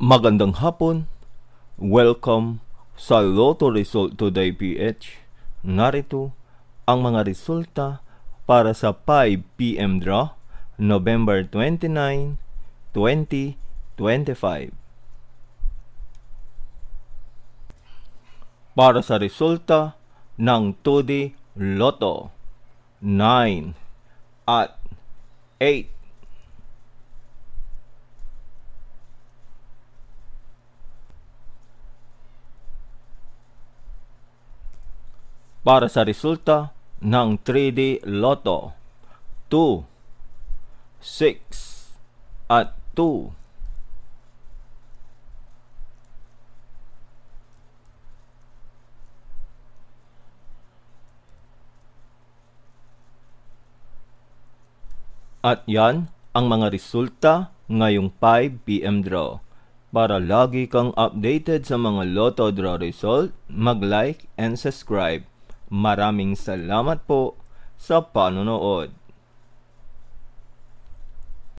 Magandang hapon. Welcome sa Lotto Result Today PH. Narito ang mga resulta para sa 5 PM draw, November 29, 2025. Para sa resulta ng 2D Lotto, 9 at 8. Para sa resulta ng 3D Lotto, 2, 6 at 2. At yan ang mga resulta ngayong 5 PM draw. Para lagi kang updated sa mga Lotto draw result, mag-like and subscribe. Maraming salamat po sa panonood.